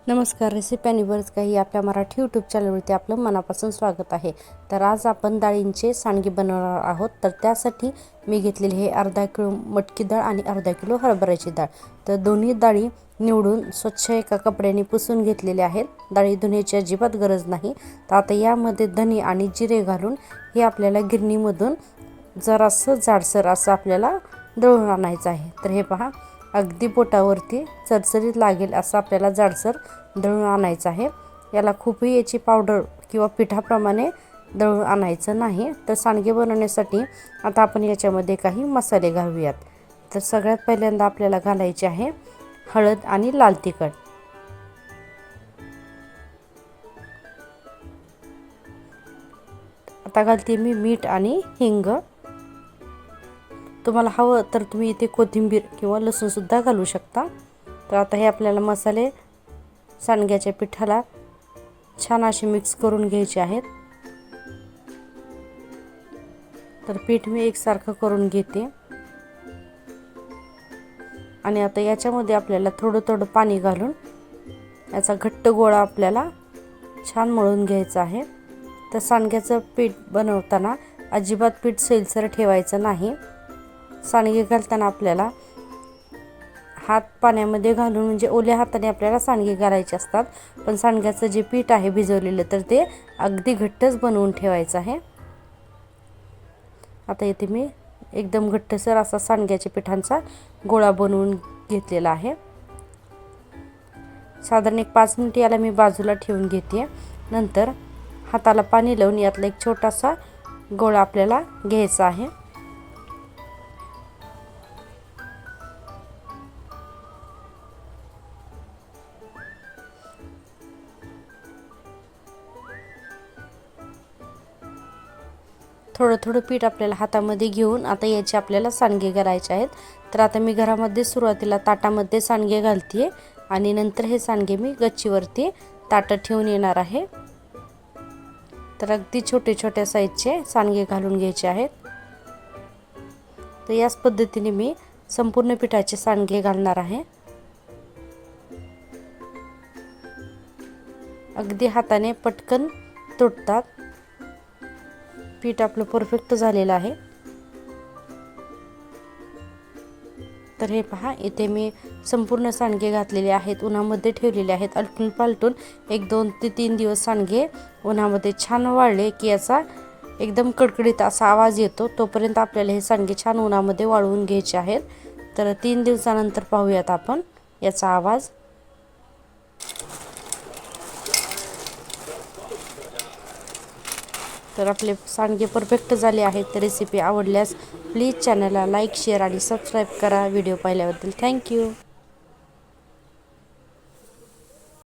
नमस्कार, रेसिपी आणि बरंच काही आपल्या मराठी यूट्यूब चॅनलवरती आपलं मनापासून स्वागत आहे। तर आज आपण डाळींचे सांडगे बनवणार आहोत। तर त्यासाठी मी घेतलेले हे अर्धा किलो मटकी डाळ आणि अर्धा किलो हरभऱ्याची डाळ। तर दोन्ही डाळी निवडून स्वच्छ एका कपड्याने पुसून घेतलेले आहेत। डाळी धुण्याची अजिबात गरज नाही। तर आता यामध्ये धने आणि जिरे घालून हे आपल्याला गिरणीमधून जरासं जाडसर असं आपल्याला दळून आणायचं आहे। तर हे पहा, अगदी बोटावरती चरचरीत लागेल असं आपल्याला जाडसर दळून आणायचं आहे। याला खूपही याची पावडर किंवा पिठाप्रमाणे दळून आणायचं नाही। तर सांडगे बनवण्यासाठी आता आपण याच्यामध्ये काही मसाले घालूयात। तर सगळ्यात पहिल्यांदा आपल्याला घालायचे आहे हळद आणि लाल तिखट। आता घालते मी मीठ आणि हिंग। तुम्हाला हवं तर तुम्ही इथे कोथिंबीर किंवा लसूण सुद्धा घालू शकता। तर आता हे आपल्याला मसाले सांडग्याच्या पिठाला छान असे मिक्स करून घ्यायचे आहेत। तर पीठ मी एकसारखं करून घेते आणि आता याच्यामध्ये आपल्याला थोडं थोडं पाणी घालून याचा घट्ट गोळा आपल्याला छान मळून घ्यायचा आहे। तर सांडग्याचं पीठ बनवताना अजिबात पीठ सैलसर ठेवायचं नाही। सांडगे घालताना आपल्याला हात पाण्यामध्ये घालून म्हणजे ओल्या हाताने आपल्याला सांडगे घालायचे असतात। पण सांडग्याचं जे पीठ आहे भिजवलेलं तर ते अगदी घट्टच बनवून ठेवायचं आहे। आता इथे मी एकदम घट्टसर असा सांडग्याच्या पिठांचा गोळा बनवून घेतलेला आहे। साधारण 5 मिनिट याला मी बाजूला ठेवून घेते। नंतर हाताला पाणी लावून यातला एक छोटासा गोळा आपल्याला घ्यायचा आहे। थोडं थोडं पीठ आपल्याला हातामध्ये घेऊन आता याचे आपल्याला सांडगे करायचे आहेत। तर आता मी घरामध्ये सुरुवातीला ताटामध्ये सांडगे घालते आणि नंतर हे सांडगे मी गच्चीवरती ताटं ठेवून येणार आहे। तर अगदी छोटे छोट्या साईजचे सांडगे घालून घ्यायचे आहेत। तर याच पद्धतीने मी संपूर्ण पिठाचे सांडगे घालणार आहे। अगदी हाताने पटकन तुटतात। पीठ आपलं परफेक्ट झालेलं आहे। तर हे पहा, इथे मी संपूर्ण सांडगे घातलेले आहेत, उन्हामध्ये ठेवलेले आहेत। अलटून पालटून 1-2 ते 3 दिवस सांडगे उन्हामध्ये छान वाळले की याचा एकदम कडकडीत असा आवाज येतो। तोपर्यंत आपल्याला हे सांडगे छान उन्हामध्ये वाळवून घ्यायचे आहेत। तर 3 दिवसानंतर पाहूयात आपण याचा आवाज। तर आपले सांडगे परफेक्ट झाले आहेत। तर रेसिपी आवडल्यास प्लीज चॅनलला लाईक, शेअर आणि सबस्क्राईब करा। व्हिडिओ पाहिल्याबद्दल थँक्यू।